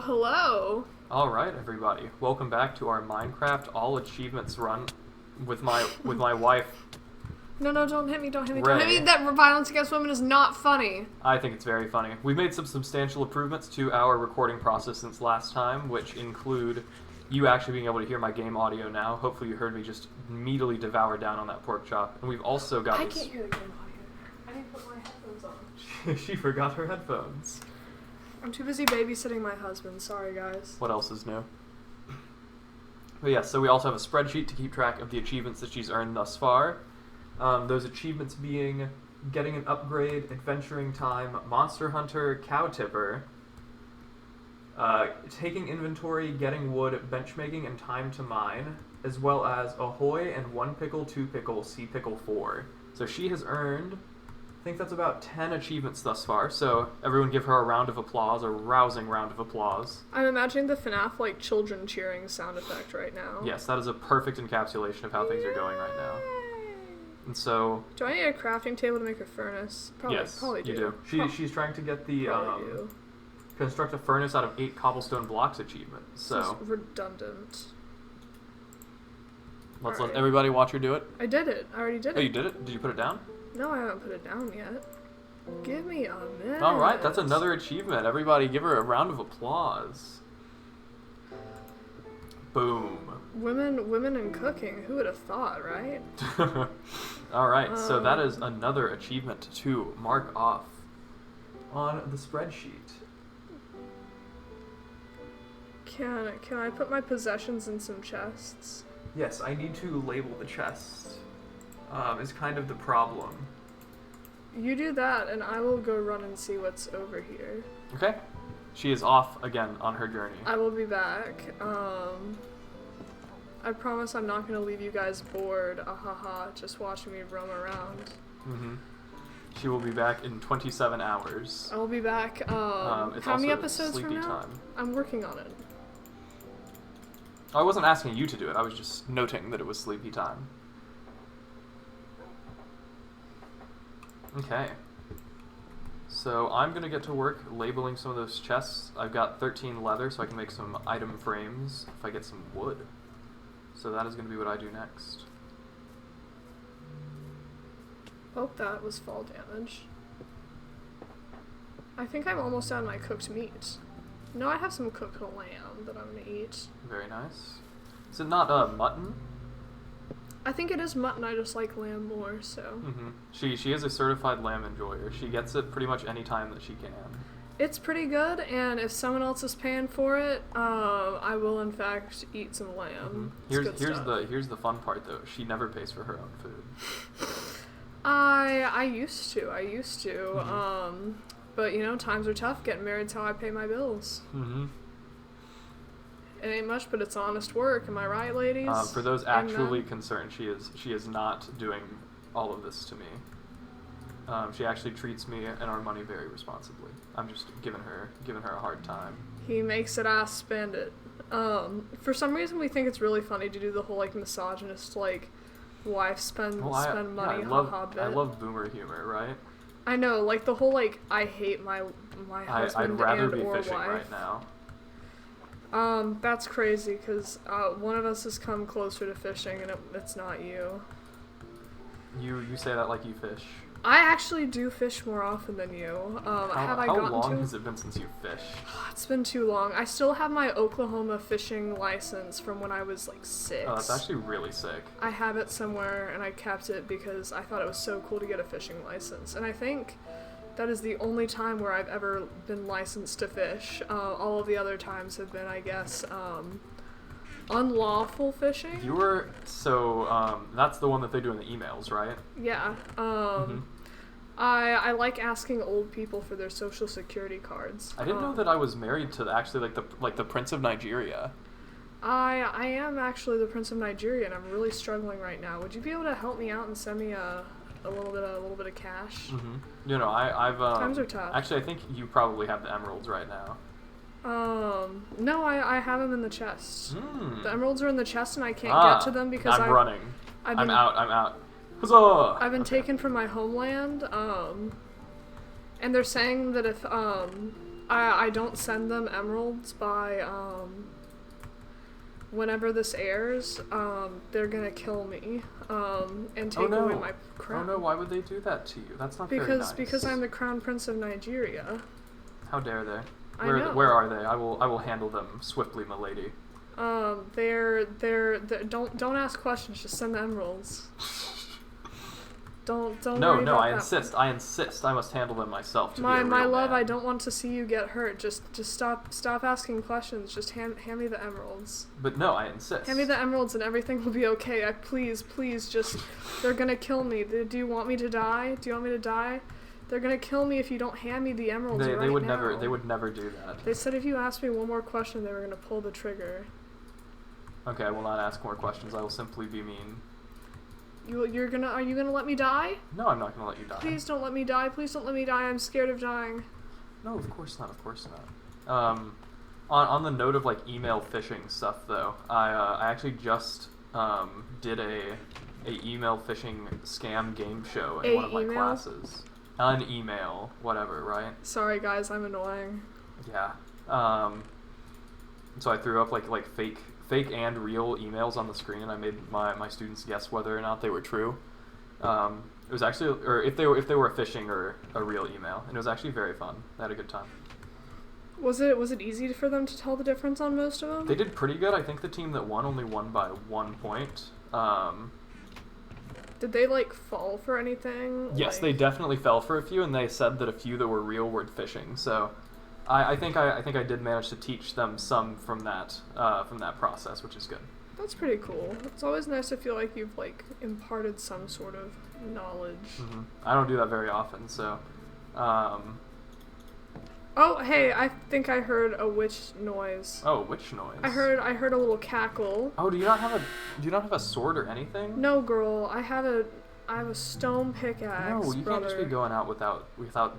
Hello. All right, everybody. Welcome back to our Minecraft all achievements run with my wife. No, don't hit me, don't hit me, Rea. don't hit me. That violence against women is not funny. I think it's very funny. We've made some substantial improvements to our recording process since last time, which include you actually being able to hear my game audio now. Hopefully you heard me just immediately devour down on that pork chop. And we've also got I can't hear the game audio. I need to put my headphones on. She forgot her headphones. I'm too busy babysitting my husband. Sorry, guys. What else is new? But yeah, so we also have a spreadsheet to keep track of the achievements that she's earned thus far. Those achievements being getting an upgrade, adventuring time, monster hunter, cow tipper, taking inventory, getting wood, benchmaking, and time to mine, as well as ahoy and 1 pickle, 2 pickle, C pickle 4. So she has earned, I think that's about 10 achievements thus far, so everyone give her a round of applause, a rousing round of applause. I'm imagining the FNAF, like, children cheering sound effect right now. Yes, that is a perfect encapsulation of how things are going right now. And so... Do I need a crafting table to make a furnace? Probably, yes, probably do. You do. She's trying to get the construct a furnace out of 8 cobblestone blocks achievement. So this is redundant. Let's let everybody watch her do it. I did it. I already did it. Oh, you did it? Did you put it down? No, I haven't put it down yet. Give me a minute. All right, that's another achievement. Everybody give her a round of applause. Boom. Women in cooking. Who would have thought, right? All right, so that is another achievement to mark off on the spreadsheet. Can I put my possessions in some chests? Yes, I need to label the chest. Is kind of the problem. You do that, and I will go run and see what's over here. Okay. She is off again on her journey. I will be back. I promise I'm not going to leave you guys bored, just watching me roam around. Mm-hmm. She will be back in 27 hours. I will be back, how many episodes from now? Time. I'm working on it. I wasn't asking you to do it, I was just noting that it was sleepy time. Okay. So I'm going to get to work labeling some of those chests. I've got 13 leather, so I can make some item frames if I get some wood. So that is going to be what I do next. Oh, that was fall damage. I think I'm almost out of my cooked meat. No, I have some cooked lamb that I'm going to eat. Very nice. Is it not mutton? I think it is mutton, I just like lamb more, so... Mm-hmm. She is a certified lamb enjoyer. She gets it pretty much any time that she can. It's pretty good, and if someone else is paying for it, I will in fact eat some lamb. Mm-hmm. Here's the fun part though. She never pays for her own food. I used to. Mm-hmm. But you know, times are tough. Getting married's how I pay my bills. Mm-hmm. It ain't much, but it's honest work. Am I right, ladies? For those actually concerned, she is not doing all of this to me. She actually treats me and our money very responsibly. I'm just giving her a hard time. He makes it, I spend it. For some reason, we think it's really funny to do the whole like misogynist like wife spend money bit. I love boomer humor, right? I know, like the whole like I hate my husband I'd rather and be or fishing wife. right now. That's crazy because one of us has come closer to fishing and it's not you. You say that like you fish. I actually do fish more often than you. How long has it been since you fished? It's been too long. I still have my Oklahoma fishing license from when I was like 6. Oh, that's actually really sick. I have it somewhere and I kept it because I thought it was so cool to get a fishing license. And I think that is the only time where I've ever been licensed to fish. All of the other times have been, I guess, unlawful fishing. That's the one that they do in the emails, right? Yeah. Mm-hmm. I like asking old people for their social security cards. I didn't know that I was married to actually the Prince of Nigeria. I am actually the Prince of Nigeria, and I'm really struggling right now. Would you be able to help me out and send me a little bit of cash? Mm-hmm. You know, I've times are tough. Actually, I think you probably have the emeralds right now. No, I have them in the chest. The emeralds are in the chest, and I can't get to them because I'm running. I'm out. Huzzah! I've been taken from my homeland, and they're saying that I don't send them emeralds by, whenever this airs, they're gonna kill me, and take away my crown. Oh no, why would they do that to you? That's not very nice. Because I'm the crown prince of Nigeria. How dare they? I know. Where are they? I will handle them swiftly, milady. Don't ask questions, just send the emeralds. Don't worry No, about I that. insist. I insist. I must handle them myself to be a real My love, man. I don't want to see you get hurt. Just stop asking questions. Just hand me the emeralds. But no, I insist. Hand me the emeralds and everything will be okay. Please, just, they're gonna kill me. Do you want me to die? Do you want me to die? They're gonna kill me if you don't hand me the emeralds right they would now. They would never do that. They said if you asked me one more question, they were gonna pull the trigger. Okay, I will not ask more questions. I will simply be mean. Are you gonna let me die? No, I'm not gonna let you die. Please don't let me die. Please don't let me die. I'm scared of dying. No, of course not. Of course not. On the note of like email phishing stuff, though, I actually just did a email phishing scam game show in one of my classes. An email, whatever, right? Sorry guys, I'm annoying. Yeah. So I threw up like fake and real emails on the screen, and I made my students guess whether or not they were true. It was actually, or if they were a phishing or a real email, and it was actually very fun. I had a good time. Was it easy for them to tell the difference on most of them? They did pretty good. I think the team that won only won by 1 point. Did they like fall for anything? Yes, they definitely fell for a few, and they said that a few that were real were phishing. So, I think I did manage to teach them some from that process, which is good. That's pretty cool. It's always nice to feel like you've like imparted some sort of knowledge. Mm-hmm. I don't do that very often, so. Oh, hey! I think I heard a witch noise. Oh, witch noise. I heard a little cackle. Oh, do you not have a sword or anything? No, girl. I have a stone pickaxe. No, you brother. can't just be going out without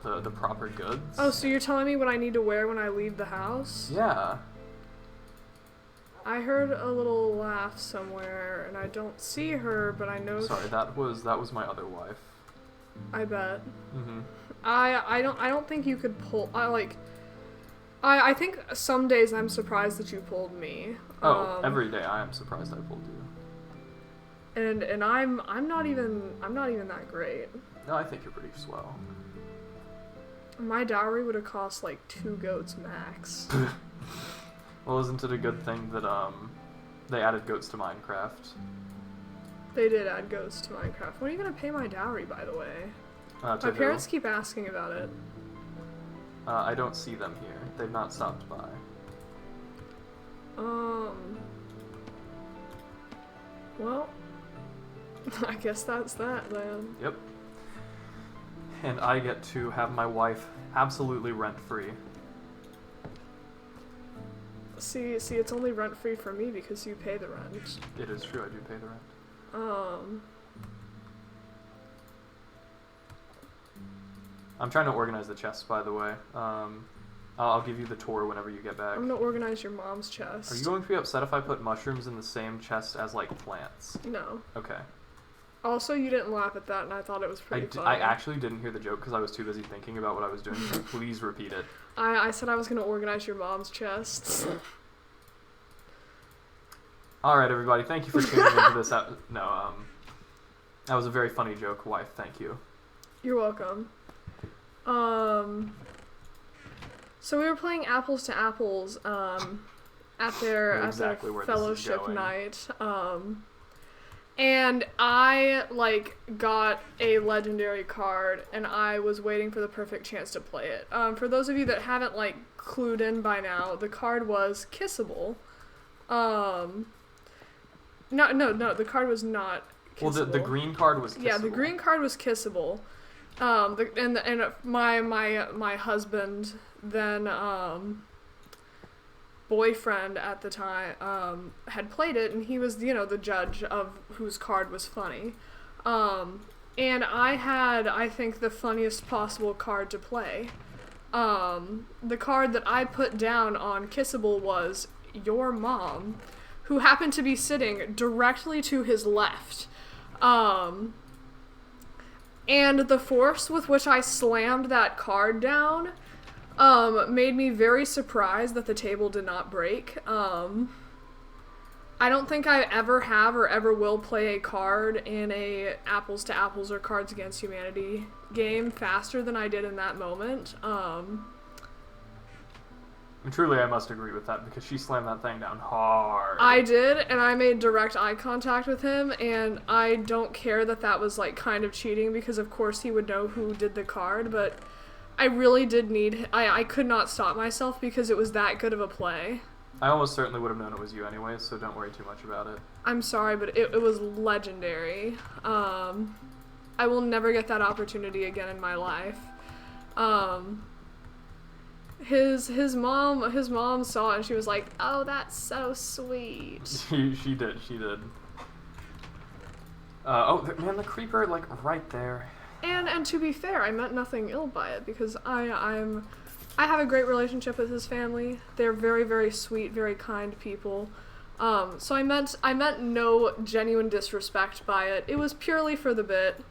the proper goods. Oh, so you're telling me what I need to wear when I leave the house? Yeah. I heard a little laugh somewhere, and I don't see her, but I know. Sorry, that was my other wife. I bet. Mm-hmm. I don't think you could pull. I think some days I'm surprised that you pulled me. Oh, every day I am surprised I pulled you. And I'm not even that great. No, I think you're pretty swell. My dowry would have cost like 2 goats max. Well, isn't it a good thing that they added goats to Minecraft? They did add goats to Minecraft. When are you gonna pay my dowry, by the way? My parents keep asking about it. I don't see them here. They've not stopped by. Well, I guess that's that then. Yep. And I get to have my wife absolutely rent-free. See, it's only rent-free for me because you pay the rent. It is true, I do pay the rent. I'm trying to organize the chests, by the way. I'll give you the tour whenever you get back. I'm gonna organize your mom's chest. Are you going to be upset if I put mushrooms in the same chest as, like, plants? No. Okay. Also, you didn't laugh at that, and I thought it was pretty funny. I actually didn't hear the joke because I was too busy thinking about what I was doing, so please repeat it. I said I was gonna organize your mom's chests. Alright, everybody, thank you for tuning into this. That was a very funny joke, wife, thank you. You're welcome. So we were playing Apples to Apples, at their fellowship night, and I, got a legendary card, and I was waiting for the perfect chance to play it. For those of you that haven't, clued in by now, the card was Kissable. No, the card was not Kissable. Well, the green card was Kissable. Yeah, the green card was Kissable. My husband, then boyfriend at the time, had played it, and he was, the judge of whose card was funny. And I had, I think, the funniest possible card to play. The card that I put down on Kissable was your mom, who happened to be sitting directly to his left. And the force with which I slammed that card down made me very surprised that the table did not break. I don't think I ever have or ever will play a card in a apples to apples or Cards Against Humanity game faster than I did in that moment. And truly, I must agree with that because she slammed that thing down hard. I did, and I made direct eye contact with him, and I don't care that that was like kind of cheating because of course he would know who did the card, but I really did need, I could not stop myself because it was that good of a play. I almost certainly would have known it was you anyway, so don't worry too much about it. I'm sorry, but it was legendary. I will never get that opportunity again in my life. His mom saw it and she was like, "Oh, that's so sweet." She did. Oh man, the creeper like right there. And to be fair, I meant nothing ill by it because I have a great relationship with his family. They're very, very sweet, very kind people. So I meant no genuine disrespect by it. It was purely for the bit.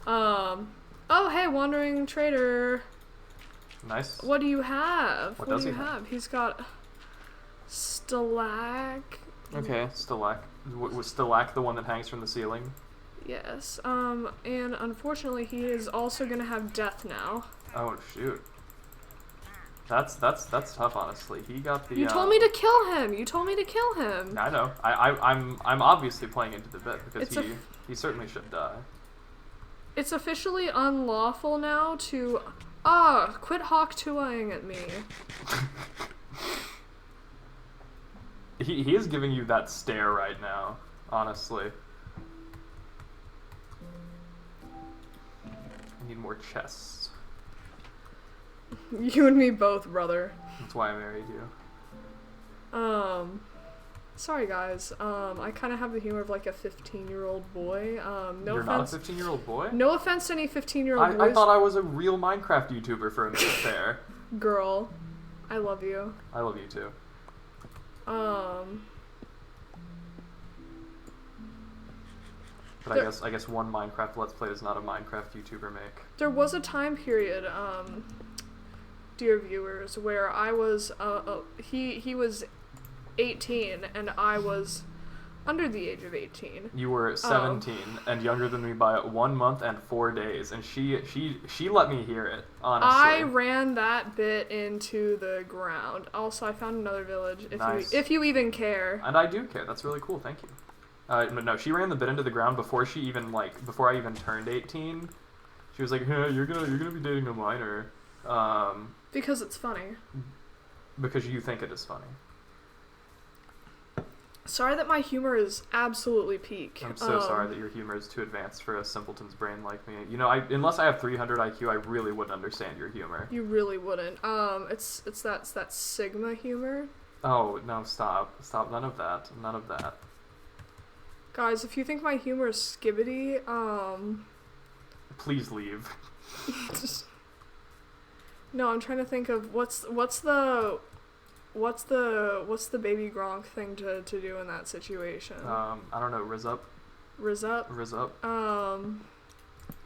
Oh, hey, wandering trader. Nice. What do you have? What does do you he have? He's got Stalag. Okay, Stalag. Was Stalag the one that hangs from the ceiling? Yes. And unfortunately, he is also gonna have death now. Oh shoot. That's tough, honestly. He got the. You told me to kill him. You told me to kill him. I know. I'm obviously playing into the bit because he certainly should die. It's officially unlawful now to. Quit Hawk 2-ing at me. He is giving you that stare right now, honestly. I need more chests. You and me both, brother. That's why I married you. Sorry guys. I kind of have the humor of like a 15-year-old boy. No You're offense. not a 15-year-old boy? No offense to any 15-year-old boys. I thought I was a real Minecraft YouTuber for a minute there. Girl, I love you. I love you too. But I guess one Minecraft Let's Play does not a Minecraft YouTuber make. There was a time period, dear viewers, where I was, he was 18 and I was under the age of 18. You were 17 and younger than me by 1 month and 4 days, and she let me hear it, honestly. I ran that bit into the ground. Also, I found another village, if you even care. And I do care. That's really cool. Thank you. But no, she ran the bit into the ground before I even turned 18. She was like, "Hey, you're gonna be dating a minor." Because it's funny. Because you think it is funny. Sorry that my humor is absolutely peak. I'm so sorry that your humor is too advanced for a simpleton's brain like me. You know, unless I have 300 IQ, I really wouldn't understand your humor. You really wouldn't. It's that Sigma humor. Oh, no, stop. None of that. Guys, if you think my humor is skibbity, please leave. No, I'm trying to think of what's the baby Gronk thing to do in that situation. I don't know. Riz up.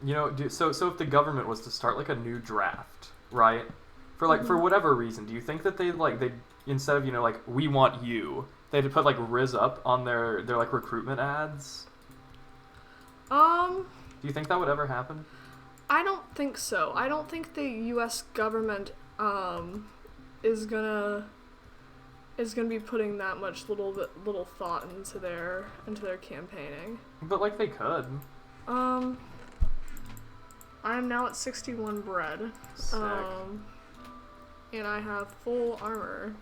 You know, so if the government was to start like a new draft, right? For whatever reason, do you think that they instead of like we want you, they'd put like Riz up on their like recruitment ads? Do you think that would ever happen? I don't think so. I don't think the U.S. government is gonna be putting that much little thought into their campaigning. But like they could. I am now at 61 bread. Sick. And I have full armor.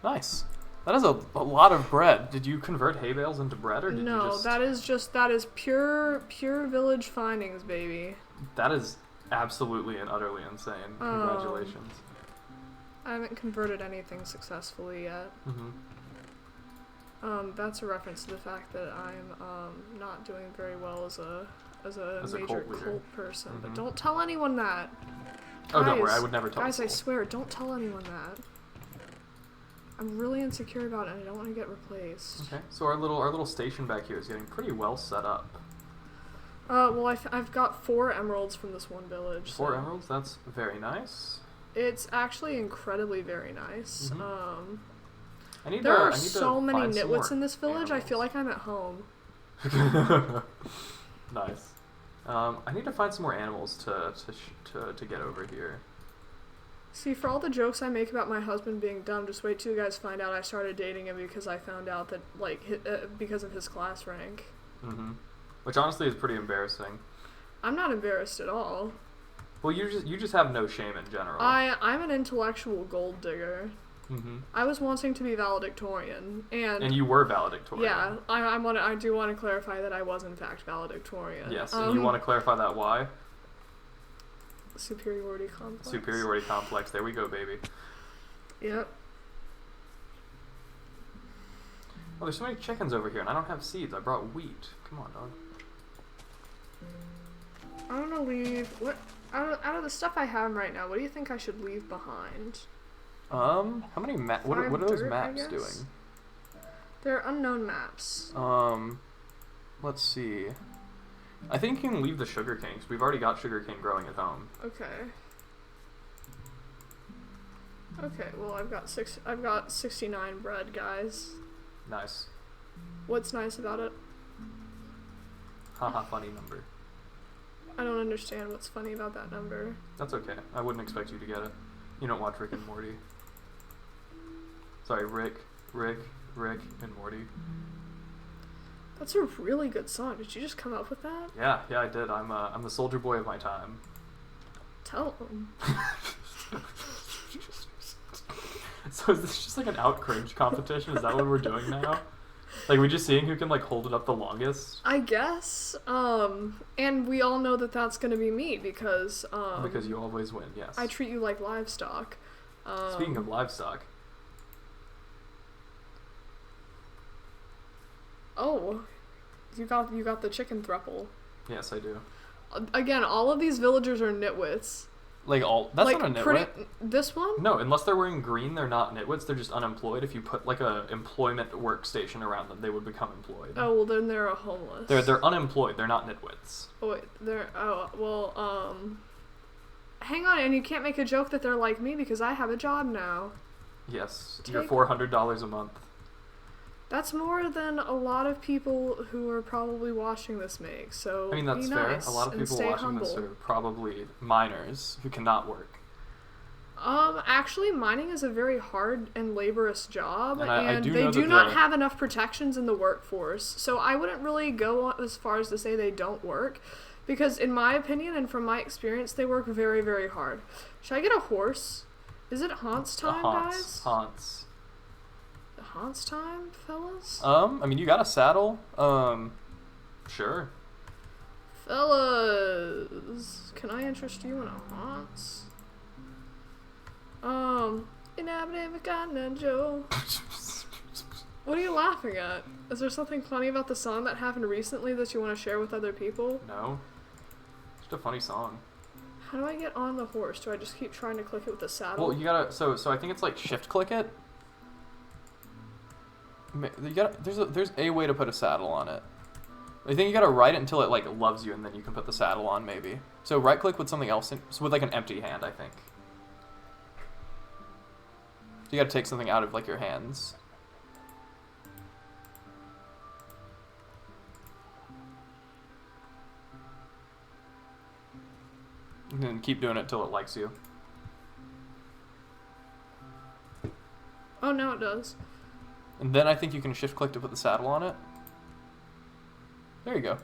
Nice. That is a lot of bread. Did you convert hay bales into bread, or did you just... that is pure village findings, baby. That is absolutely and utterly insane. Congratulations. I haven't converted anything successfully yet. That's a reference to the fact that I'm not doing very well as a major cult person. But don't tell anyone that. Oh, don't worry, I would never tell. Guys, I swear, don't tell anyone that. I'm really insecure about it, and I don't want to get replaced. Okay, so our little station back here is getting pretty well set up. Well, I've got 4 emeralds from this one village. 4 emeralds? That's very nice. It's actually incredibly very nice. Mm-hmm. There are I need so to many find some nitwits more in this village. I feel animals. like I'm at home. Nice. I need to find some more animals to get over here. See, for all the jokes I make about my husband being dumb, just wait till you guys find out I started dating him because I found out that, like, because of his class rank. Mm-hmm. Which honestly is pretty embarrassing. I'm not embarrassed at all. Well, you just have no shame in general. I'm an intellectual gold digger. Mm-hmm. I was wanting to be valedictorian, and you were valedictorian. yeah, I do want to clarify that I was in fact valedictorian. Yes, and you want to clarify that why? Superiority complex. Superiority complex. There we go, baby. Yep. Oh, there's so many chickens over here, and I don't have seeds. I brought wheat. Come on, dog. I want to leave. What out of the stuff I have right now? What do you think I should leave behind? How many what are those dirt, maps doing? They're unknown maps. Let's see. I think you can leave the sugarcane because we've already got sugarcane growing at home. Okay. Okay. Well, I've got 69 bread, guys. Nice. What's nice about it? Haha, funny number. I don't understand what's funny about that number. That's okay. I wouldn't expect you to get it. You don't watch Rick and Morty. Sorry, Rick, and Morty. That's a really good song. Did you just come up with that? Yeah, I did. I'm the soldier boy of my time. Tell them. So is this just like an out cringe competition? Is that what we're doing now? Like, we're just seeing who can, like, hold it up the longest? I guess. And we all know that that's gonna be me because, Because you always win, yes. I treat you like livestock. Speaking of livestock. Oh, you got the chicken thruple. Yes, I do. Again, all of these villagers are nitwits. That's like, not a nitwit. This one? No, unless they're wearing green, they're not nitwits. They're just unemployed. If you put like a employment workstation around them, they would become employed. Oh, well then they're a homeless. They're unemployed. They're not nitwits. Oh wait, hang on, and you can't make a joke that they're like me because I have a job now. Yes, you're $400 a month. That's more than a lot of people who are probably watching this make. So I mean, that's be fair. nice A lot of and people stay watching humble. this are probably minors who cannot work. Actually, mining is a very hard and laborious job, And I do they know do that not have enough protections in the workforce. So I wouldn't really go as far as to say they don't work, because in my opinion and from my experience, they work very, very hard. Should I get a horse? Is it Haunts time, guys? Haunts. Haunts time, fellas? I mean, you got a saddle. Sure. Fellas, can I interest you in a Haunts? Joe. What are you laughing at? Is there something funny about the song that happened recently that you want to share with other people? No. Just a funny song. How do I get on the horse? Do I just keep trying to click it with the saddle? Well, you gotta. So I think it's like shift click it. There's a way to put a saddle on it. I think you gotta ride it until it like loves you, and then you can put the saddle on maybe. So right click with something else, with like an empty hand, I think. You gotta take something out of like your hands. And then keep doing it till it likes you. Oh, now it does. And then I think you can shift click to put the saddle on it. There you go.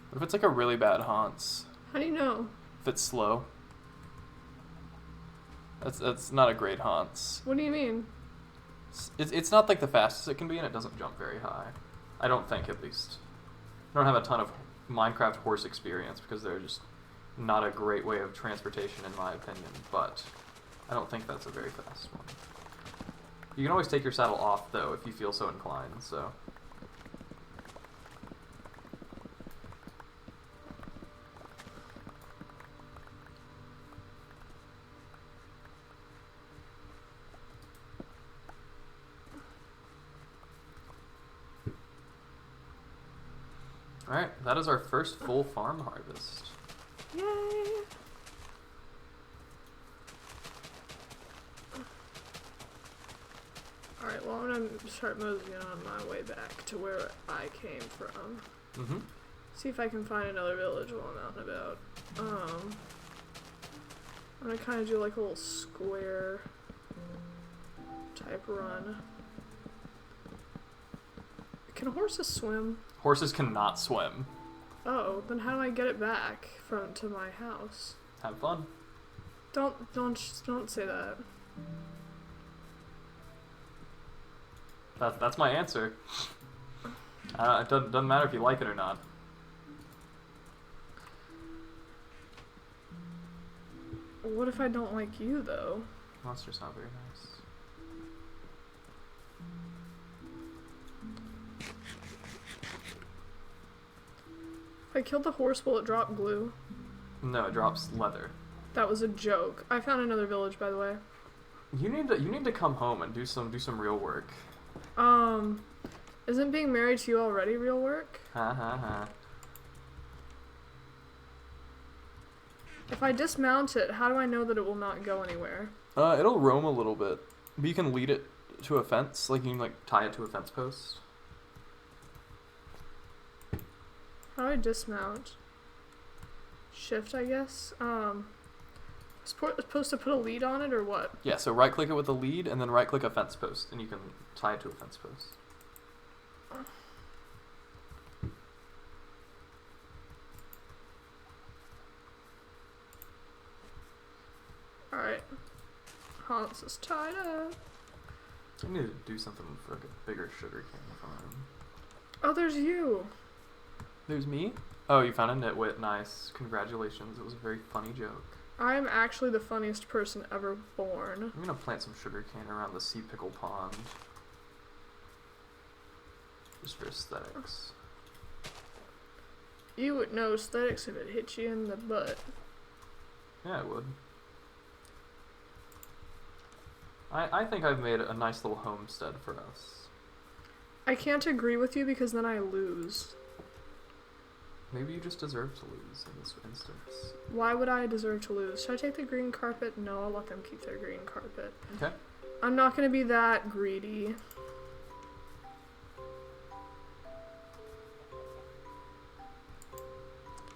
What if it's like a really bad Haunts? How do you know? If it's slow. That's not a great Haunts. What do you mean? It's not like the fastest it can be, and it doesn't jump very high. I don't think, at least. I don't have a ton of Minecraft horse experience because they're just not a great way of transportation in my opinion, but I don't think that's a very fast one. You can always take your saddle off though if you feel so inclined, so. Alright, that is our first full farm harvest. Yay! Well, I'm gonna start moseying on my way back to where I came from. Mm-hmm. See if I can find another village while I'm out and about. I'm gonna kind of do like a little square type run. Can horses swim? Horses cannot swim. Oh, then how do I get it back to my house? Have fun. Don't say that. That's my answer. It doesn't matter if you like it or not. What if I don't like you, though? That's just not very nice. If I killed the horse, will it drop glue? No, it drops leather. That was a joke. I found another village, by the way. You need to come home and do some real work. Isn't being married to you already real work? Ha ha ha. If I dismount it, how do I know that it will not go anywhere? It'll roam a little bit, but you can lead it to a fence. Like you can tie it to a fence post. How do I dismount? Shift, I guess. Supposed to put a lead on it or what? Yeah. So right click it with the lead, and then right click a fence post, and you can tie it to a fence post. Alright. Hans is tied up. I need to do something for like a bigger sugar cane farm. Oh, there's you. There's me? Oh, you found a nitwit. Nice. Congratulations. It was a very funny joke. I'm actually the funniest person ever born. I'm gonna plant some sugar cane around the sea pickle pond. Just for aesthetics. You would know aesthetics if it hit you in the butt. Yeah, it would. I think I've made a nice little homestead for us. I can't agree with you because then I lose. Maybe you just deserve to lose in this instance. Why would I deserve to lose? Should I take the green carpet? No, I'll let them keep their green carpet. Okay. I'm not going to be that greedy.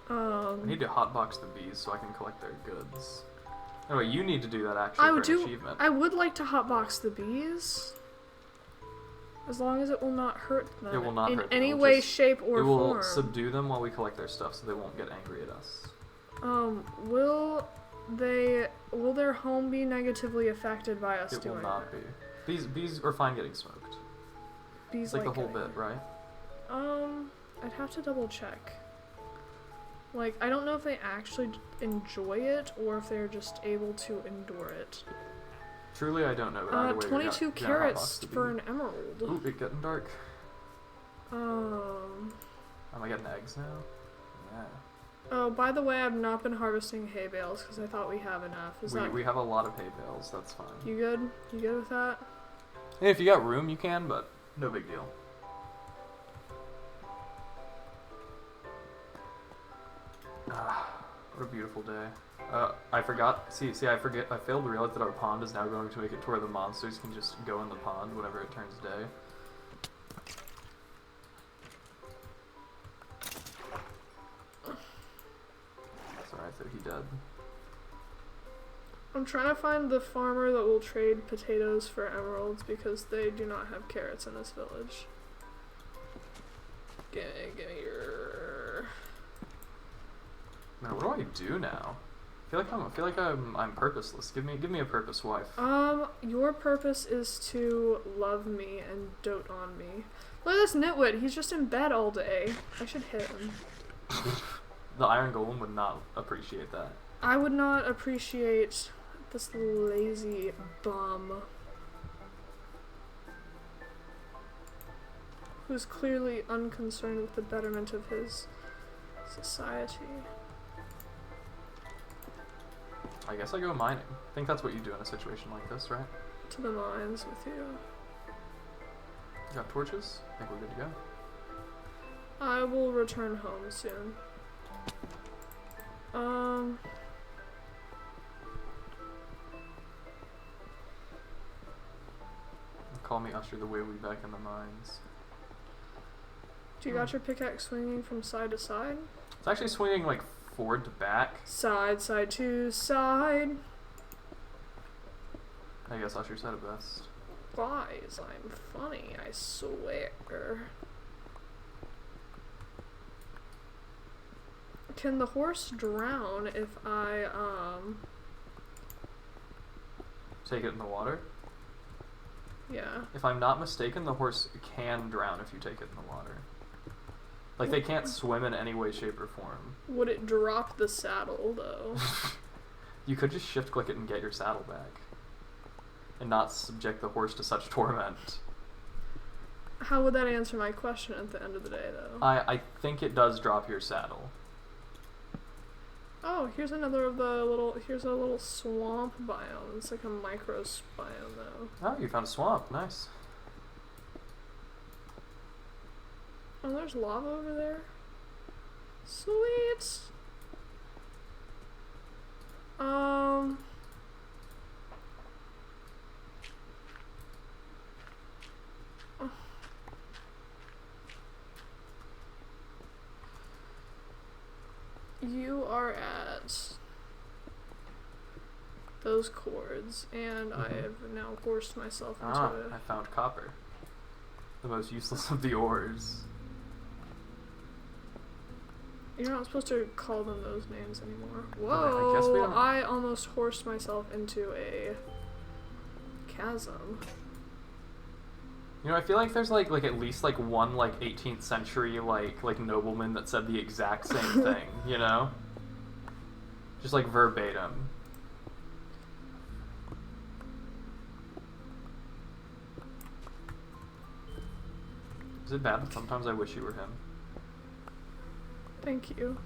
I need to hotbox the bees so I can collect their goods. Anyway, you need to do that actually for an achievement. I would like to hotbox the bees. As long as it will not hurt them. It will not in hurt them. any way, shape, or form. It will form. subdue them while we collect their stuff so they won't get angry at us. Will their home be negatively affected by us doing it? It will not be. Bees are fine getting smoked. Bees it's like the whole bit, right? I'd have to double check. Like, I don't know if they actually enjoy it or if they're just able to endure it. Truly, I don't know. But either way, 22 carrots for an emerald. Ooh, it's getting dark. Am I getting eggs now? Yeah. Oh, by the way, I've not been harvesting hay bales because I thought we have enough. We have a lot of hay bales. That's fine. You good? You good with that? Hey, if you got room, you can, but no big deal. What a beautiful day. I forgot. I forget. I failed to realize that our pond is now going to make it to where the monsters can just go in the pond whenever it turns day. Sorry, I thought he dead. I'm trying to find the farmer that will trade potatoes for emeralds because they do not have carrots in this village. Give me your... Man, what do I do now? I feel like I'm purposeless. Give me a purpose, wife. Your purpose is to love me and dote on me. Look at this nitwit. He's just in bed all day. I should hit him. The Iron Golem would not appreciate that. I would not appreciate this lazy bum who's clearly unconcerned with the betterment of his society. I guess I go mining. I think that's what you do in a situation like this, right? To the mines with you. You got torches? I think we're good to go. I will return home soon. Call me usher the way we back in the mines. Do you got your pickaxe swinging from side to side? It's actually swinging like forward to back. Side to side. I guess Usher said it best. Guys, I'm funny, I swear. Can the horse drown if I, Take it in the water? yeah. If I'm not mistaken, the horse can drown if you take it in the water. Like, they can't swim in any way, shape, or form. Would it drop the saddle, though? You could just shift click it and get your saddle back. And not subject the horse to such torment. How would that answer my question at the end of the day, though? I think it does drop your saddle. Oh, here's another of the little, here's a little swamp biome. It's like a micro biome, though. Oh, you found a swamp. Nice. Oh, there's lava over there. Sweet. You are at those chords, and I have now forced myself into it. I found copper. The most useless of the ores. You're not supposed to call them those names anymore. I guess we Whoa! don't. I almost forced myself into a chasm. You know, I feel like there's like at least like one like 18th century like nobleman that said the exact same thing, you know? Just like verbatim. Is it bad that sometimes I wish you were him? Thank you.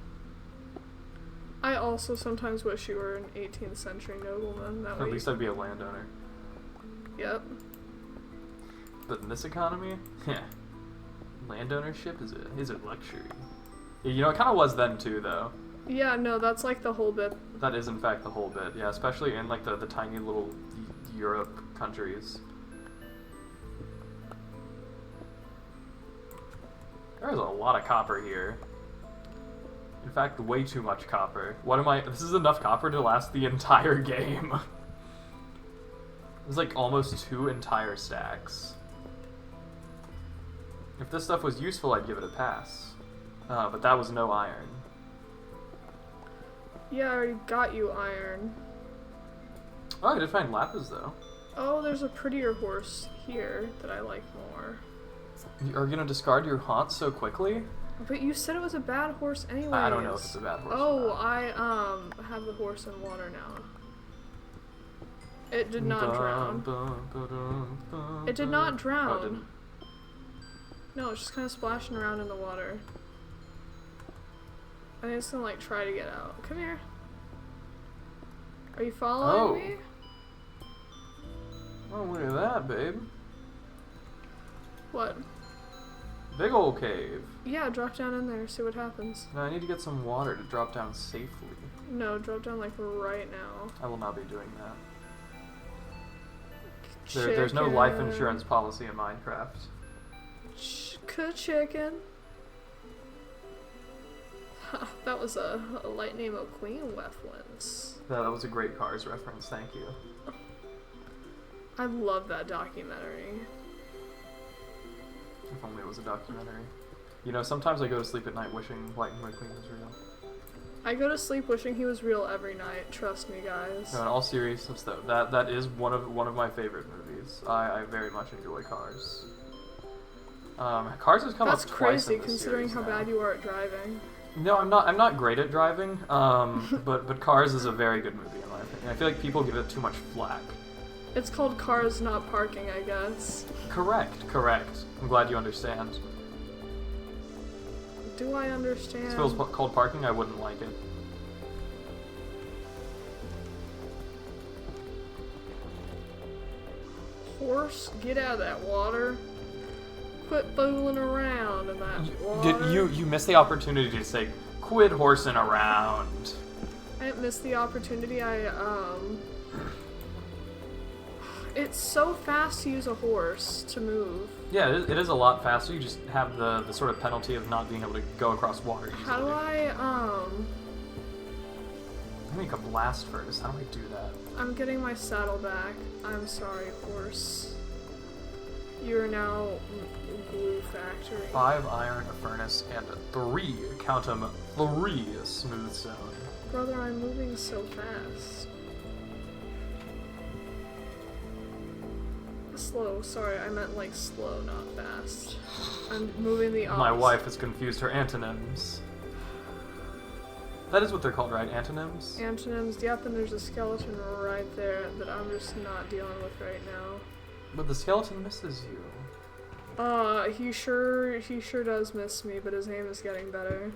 I also sometimes wish you were an 18th century nobleman. That Or way at least I'd be a landowner. Yep. But in this economy, yeah, landownership is a luxury. Yeah, you know, it kind of was then too, though. Yeah, no, that's like the whole bit. That is in fact the whole bit, yeah, especially in like the tiny little Europe countries. There's a lot of copper here. In fact, way too much copper. This is enough copper to last the entire game. It's like almost 2 entire stacks. If this stuff was useful, I'd give it a pass. But that was no iron. Yeah, I already got you iron. Oh, I did find lapis, though. Oh, there's a prettier horse here that I like more. Are you gonna discard your haunt so quickly? But you said it was a bad horse anyway. I don't know if it's a bad horse or Oh, not. I have the horse in water now. It did not drown. It did not drown. Oh, it didn't? No, it's just kind of splashing around in the water. I think it's gonna like try to get out. Come here. Are you following me? Oh, look at that, babe. What? Big old cave. Yeah, drop down in there, see what happens. Now I need to get some water to drop down safely. No, drop down like right now. I will not be doing that. There's no life insurance policy in Minecraft. Chicken. That was a Lightning McQueen reference. That was a great Cars reference, thank you. I love that documentary. If only it was a documentary. You know, sometimes I go to sleep at night wishing Lightning McQueen was real. I go to sleep wishing he was real every night, trust me guys. No, in all seriousness though, that is one of my favorite movies. I very much enjoy Cars. Cars has come That's up twice crazy in this considering series how now. bad you are at driving. No, I'm not great at driving. But Cars is a very good movie in my opinion. I feel like people give it too much flack. It's called Cars Not Parking, I guess. Correct. I'm glad you understand. Do I understand? If it was called parking, I wouldn't like it. Horse, get out of that water. Quit fooling around in that water. You missed the opportunity to say, quit horsing around. I didn't miss the opportunity. It's so fast to use a horse to move. Yeah, it is a lot faster. You just have the sort of penalty of not being able to go across water easily. How do I, make a blast furnace. How do I do that? I'm getting my saddle back. I'm sorry, horse. You are now glue factory. 5 iron, a furnace, and 3, count 'em, 3 smooth stone. Brother, I'm moving so fast. Slow, sorry, I meant like slow, not fast. I'm moving the opposite. My wife has confused her antonyms. That is what they're called, right? Antonyms? Antonyms, yep, and there's a skeleton right there that I'm just not dealing with right now. But the skeleton misses you. He sure does miss me, but his name is getting better.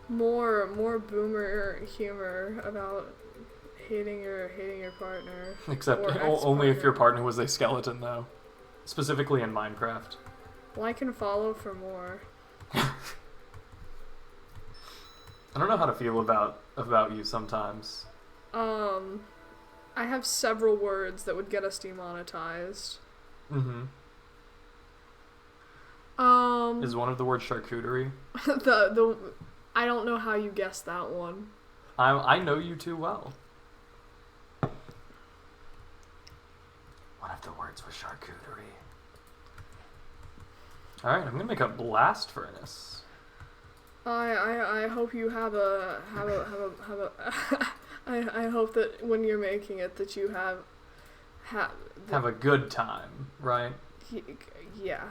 More boomer humor about hating your partner. Except only if your partner was a skeleton, though. Specifically in Minecraft. Like and follow for more. I don't know how to feel about you sometimes. I have several words that would get us demonetized. Mm-hmm. Is one of the words charcuterie? I don't know how you guessed that one. I know you too well. One of the words was charcuterie. All right, I'm gonna make a blast furnace. I hope you have a I hope that when you're making it that you have a good time, right? Yeah.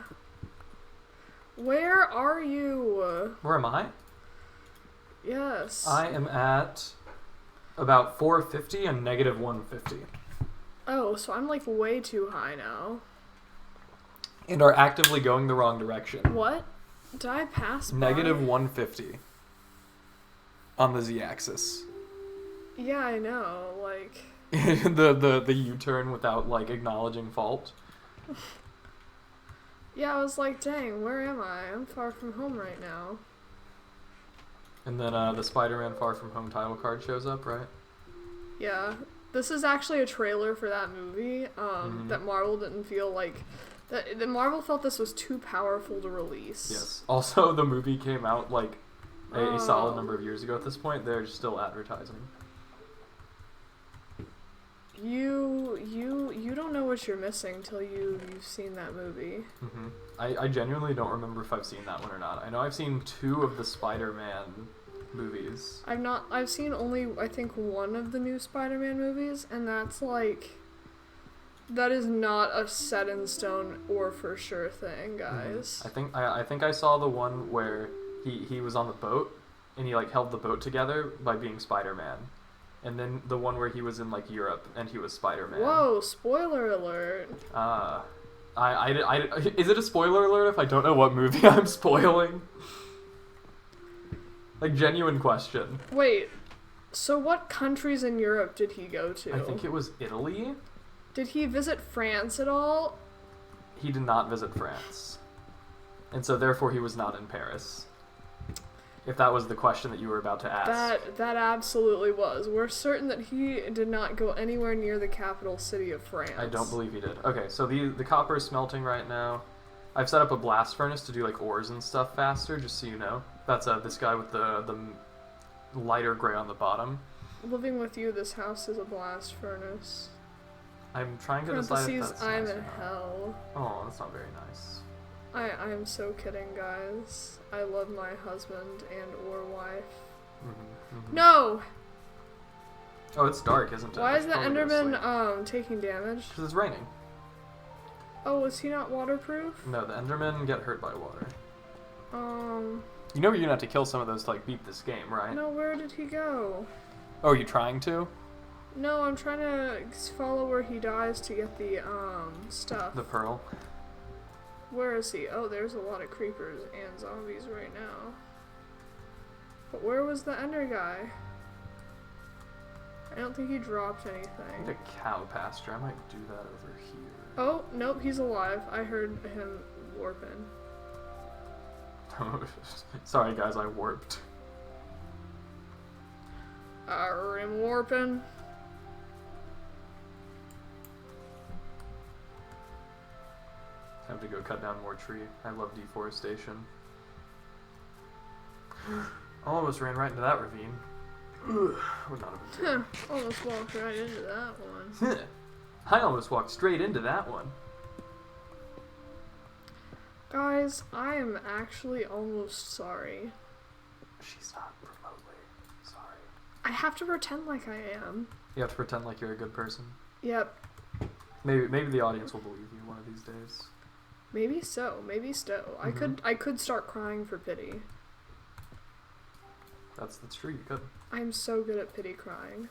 Where are you? Where am I? Yes. I am at about 450 and negative 150. Oh, so I'm like way too high now. And are actively going the wrong direction. What? Did I pass by? Negative 150 on the z-axis. Yeah, I know. Like the U-turn without like acknowledging fault. Yeah, I was like, dang, where am I? I'm far from home right now. And then the Spider-Man Far From Home title card shows up, right? Yeah. This is actually a trailer for that movie. That Marvel didn't feel like that Marvel felt this was too powerful to release. Yes. Also, the movie came out like a solid number of years ago at this point. They're still advertising. You don't know what you're missing till you've seen that movie. Mm-hmm. I genuinely don't remember if I've seen that one or not. I know I've seen 2 of the Spider-Man movies. I've seen only, I think, one of the new Spider-Man movies, and that's like, that is not a set in stone or for sure thing, guys. Mm-hmm. I think I saw the one where he was on the boat and he like held the boat together by being Spider-Man. And then the one where he was in like Europe and he was Spider-Man. Whoa, spoiler alert. Is it a spoiler alert if I don't know what movie I'm spoiling? Like, genuine question. Wait, so what countries in Europe did he go to? I think it was Italy. Did he visit France at all? He did not visit France. And so therefore he was not in Paris. If that was the question that you were about to ask. That absolutely was. We're certain that he did not go anywhere near the capital city of France. I don't believe he did. Okay, so the copper is smelting right now. I've set up a blast furnace to do like ores and stuff faster, just so you know. That's this guy with the lighter gray on the bottom. Living with you, this house is a blast furnace. I'm trying to decide if that's I'm nice in or not. hell. Oh, that's not very nice. I am so kidding, guys. I love my husband and or wife. No! Oh, it's dark, isn't it? Why is the Enderman taking damage? Because it's raining. Oh, is he not waterproof? No, the Endermen get hurt by water. You know you're gonna have to kill some of those to like beat this game, right? No, where did he go? Oh, are you trying to? No, I'm trying to follow where he dies to get the stuff. The pearl. Where is he? Oh, there's a lot of creepers and zombies right now. But where was the Ender guy? I don't think he dropped anything. I need a cow pasture. I might do that over here. Oh, nope, he's alive. I heard him warping. Sorry guys, I warped. Rim warping. Time to go cut down more tree. I love deforestation. Almost ran right into that ravine. Would not have been good. Almost walked right into that one. I almost walked straight into that one. Guys, I am actually almost sorry. She's not remotely sorry. I have to pretend like I am. You have to pretend like you're a good person. Yep. Maybe the audience will believe you one of these days. Maybe so. Maybe so. I could start crying for pity. That's true. You could. I'm so good at pity crying.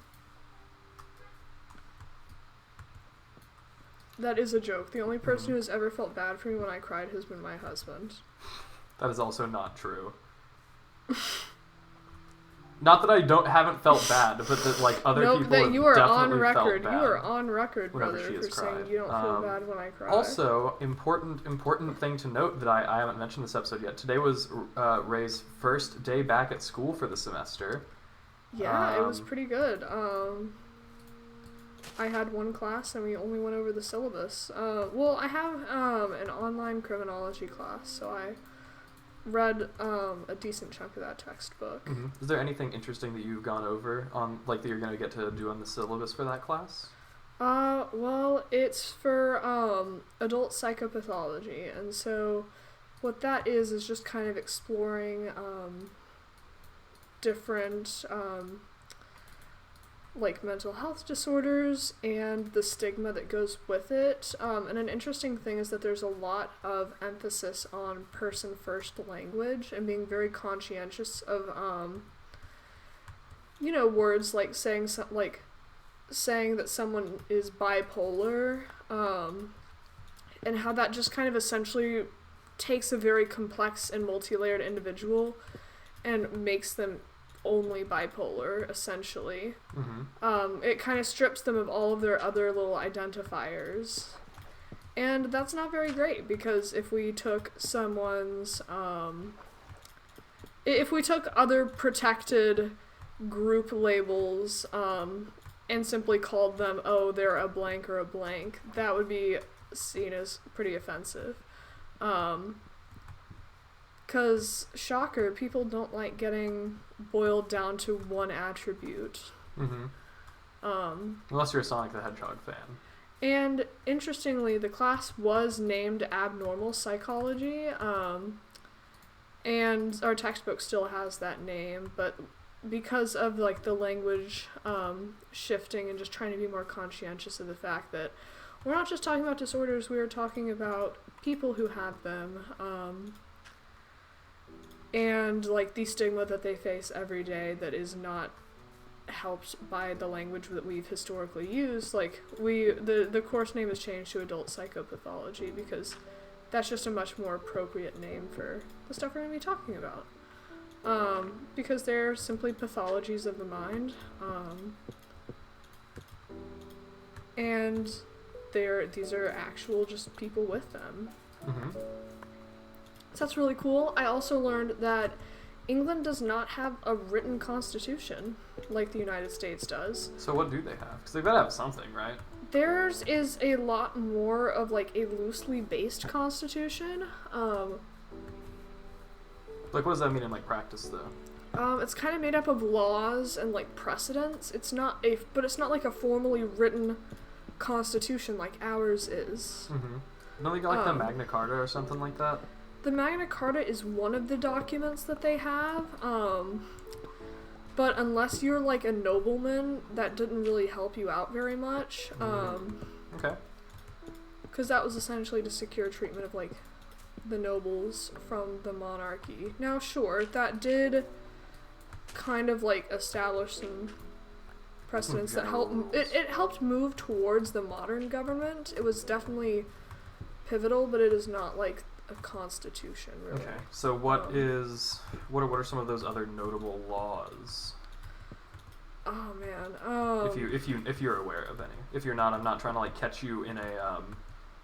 That is a joke. The only person who has ever felt bad for me when I cried has been my husband. That is also not true. Not that I haven't felt bad, but that like other people have definitely felt bad. You are on record, brother, she has for saying cried. you don't feel bad when I cry. Also, important thing to note that I haven't mentioned this episode yet. Today was Ray's first day back at school for the semester. Yeah, it was pretty good. I had one class and we only went over the syllabus. Well, I have an online criminology class, so I read a decent chunk of that textbook. Mm-hmm. Is there anything interesting that you've gone over on, like, that you're going to get to do on the syllabus for that class? Well, it's for adult psychopathology, and so what that is just kind of exploring different like mental health disorders and the stigma that goes with it. And an interesting thing is that there's a lot of emphasis on person-first language and being very conscientious of, words like saying that someone is bipolar, and how that just kind of essentially takes a very complex and multi-layered individual and makes them only bipolar, essentially. Mm-hmm. It kind of strips them of all of their other little identifiers. And that's not very great, because if we took someone's, if we took other protected group labels, and simply called them, oh, they're a blank or a blank, that would be seen as pretty offensive. 'Cause, shocker, people don't like getting boiled down to one attribute. Mm-hmm. Unless you're a Sonic the Hedgehog fan. And, interestingly, the class was named Abnormal Psychology, and our textbook still has that name, but because of, like, the language shifting and just trying to be more conscientious of the fact that we're not just talking about disorders, we are talking about people who have them, and, like, the stigma that they face every day that is not helped by the language that we've historically used. Like, the course name has changed to Adult Psychopathology because that's just a much more appropriate name for the stuff we're going to be talking about. Because they're simply pathologies of the mind, and these are actual just people with them. Mm-hmm. So that's really cool. I also learned that England does not have a written constitution like the United States does. So what do they have? Because they've got to have something, right? Theirs is a lot more of, like, a loosely based constitution. Like, what does that mean in, like, practice, though? It's kind of made up of laws and, like, precedents. But it's not like a formally written constitution like ours is. Mm-hmm. Don't they got, like, the Magna Carta or something like that? The Magna Carta is one of the documents that they have, but unless you're, like, a nobleman, that didn't really help you out very much. Okay. Because that was essentially to secure treatment of, like, the nobles from the monarchy. Now, sure, that did kind of, like, establish some precedents that helped. It helped move towards the modern government. It was definitely pivotal, but it is not, like, a constitution, really. Okay. So what are some of those other notable laws? Oh man. If you're aware of any. If you're not, I'm not trying to, like, catch you in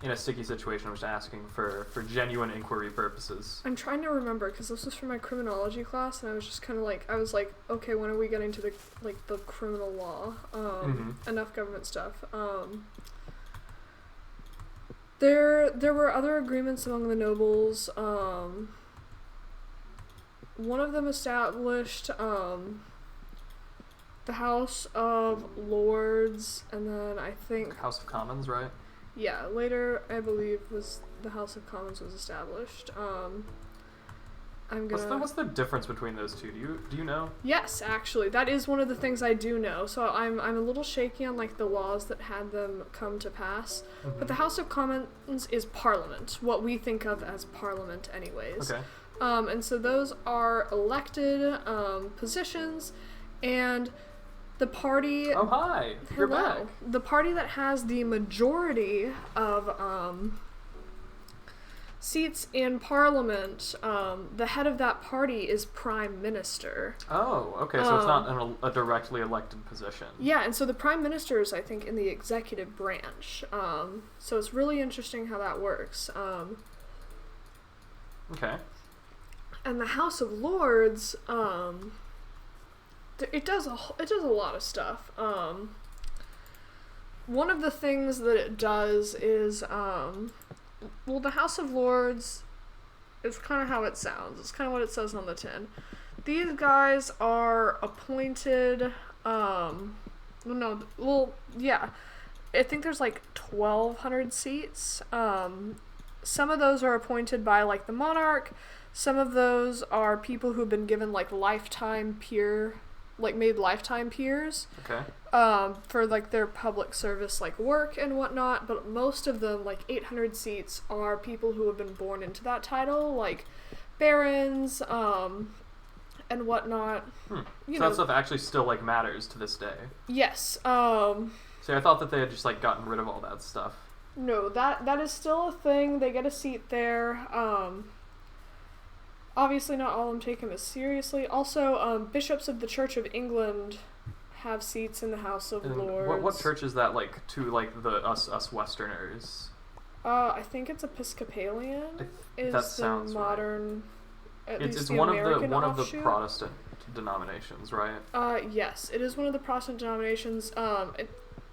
in a sticky situation. I'm just asking for genuine inquiry purposes. I'm trying to remember because this was for my criminology class, and I was just kind of like, okay, when are we getting to the criminal law? Enough government stuff. There were other agreements among the nobles. One of them established the House of Lords, and then I think House of Commons, right? Yeah, later I believe was the House of Commons was established. What's the difference between those two? Do you know? Yes, actually, that is one of the things I do know. So I'm a little shaky on like the laws that had them come to pass. But the House of Commons is Parliament, what we think of as Parliament, anyways. Okay. And so those are elected positions, and the party. Oh hi, you're back. The party that has the majority of seats in Parliament, the head of that party is Prime Minister. Oh, okay, so it's not a directly elected position. Yeah, and so the Prime Minister is, I think, in the executive branch. So it's really interesting how that works. Okay. And the House of Lords, it does a lot of stuff. One of the things that it does is, the House of Lords is kind of how it sounds. It's kind of what it says on the tin. These guys are appointed, I think there's like 1,200 seats. Some of those are appointed by like the monarch. Some of those are people who've been given like made lifetime peers. Okay. For like their public service like work and whatnot, but most of them, like 800 seats, are people who have been born into that title, like barons, and whatnot. So that stuff actually still like matters to this day. Yes. See, I thought that they had just like gotten rid of all that stuff. No, that is still a thing. They get a seat there. Obviously not all of them take him as seriously. Also, bishops of the Church of England have seats in the House of Lords. What church is that like to like us Westerners? I think it's Episcopalian. That sounds modern. Right. At It's least the one American of the offshoot. Protestant denominations, right? Yes, it is one of the Protestant denominations.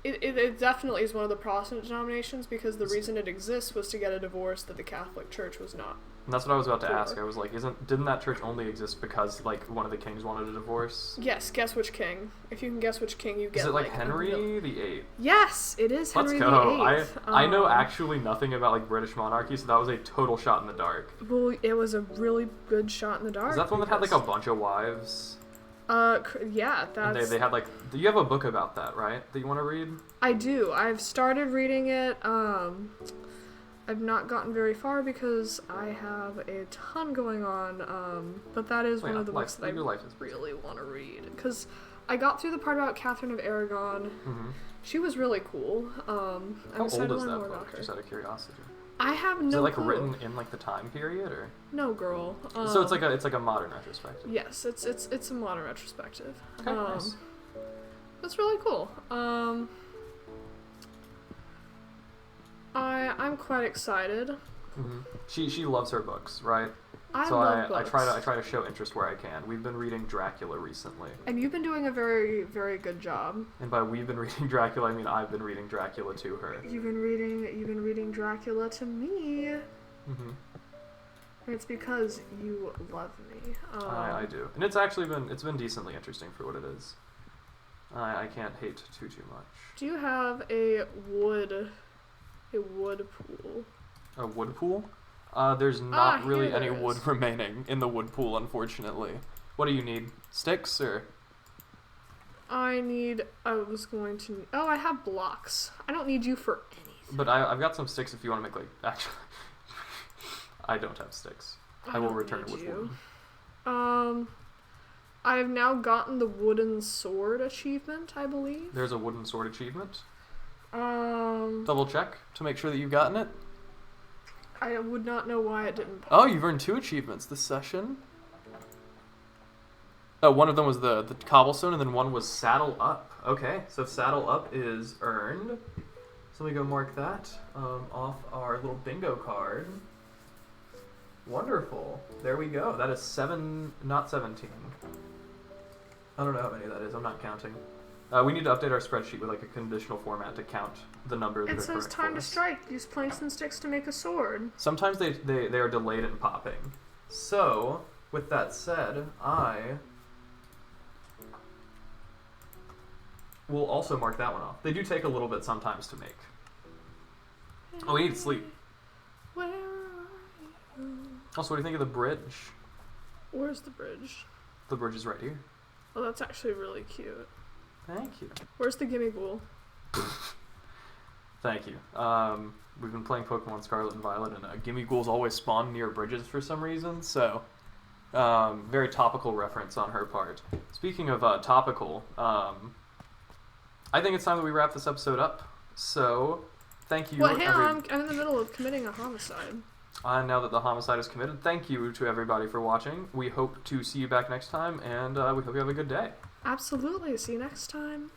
It definitely is one of the Protestant denominations because the reason it exists was to get a divorce that the Catholic Church was not. And that's what I was about to ask. I was like, didn't that church only exist because like one of the kings wanted a divorce? Yes, guess which king. If you can guess which king, you get. Is it like Henry VIII? Yes, it is Henry VIII. Let's go. I know actually nothing about like British monarchy, so that was a total shot in the dark. Well, it was a really good shot in the dark. Is that the one that had like a bunch of wives? Yeah, that's... They had like... You have a book about that, right? That you want to read? I do. I've started reading it. I've not gotten very far because I have a ton going on, but that is one of the books that I really want to read. Because I got through the part about Catherine of Aragon. Mm-hmm. She was really cool. How old is that book, just out of curiosity? I have no Is it like clue. written in like the time period, or? No, girl. So it's like a modern retrospective. Yes, it's a modern retrospective. Okay, nice. That's really cool. I'm quite excited. Mm-hmm. She loves her books, right? I love books. I try to show interest where I can. We've been reading Dracula recently. And you've been doing a very, very good job. And by we've been reading Dracula, I mean I've been reading Dracula to her. You've been reading Dracula to me. Mm-hmm. And it's because you love me. I do. And it's been decently interesting for what it is. I can't hate too much. Do you have a wood pool? A wood pool? There's not really any wood remaining in the wood pool, unfortunately. What do you need? Sticks, or? I have blocks. I don't need you for anything. But I've got some sticks if you want to make, like, actually. I don't have sticks. I will return it with wood. I have now gotten the wooden sword achievement, I believe. There's a wooden sword achievement? Double check to make sure that you've gotten it. I would not know why it didn't pop. Oh, you've earned 2 achievements this session. Oh, one of them was the cobblestone, and then one was saddle up. Okay, so saddle up is earned. So let me go mark that off our little bingo card. Wonderful. There we go. That is 7, not 17. I don't know how many that is. I'm not counting. We need to update our spreadsheet with like a conditional format to count the number that It says time to strike. Use planks and sticks to make a sword. Sometimes they are delayed in popping. So, with that said, I will also mark that one off. They do take a little bit sometimes to make. Oh, we need to sleep. Where are you? Also, what do you think of the bridge? Where's the bridge? The bridge is right here. Oh, that's actually really cute. Thank you. Where's the gimme ghoul? Thank you. We've been playing Pokemon Scarlet and Violet, and gimme ghouls always spawn near bridges for some reason, so very topical reference on her part. Speaking of topical, I think it's time that we wrap this episode up. So, thank you. Well, hang on, I'm in the middle of committing a homicide. Now that the homicide is committed, thank you to everybody for watching. We hope to see you back next time, and we hope you have a good day. Absolutely. See you next time.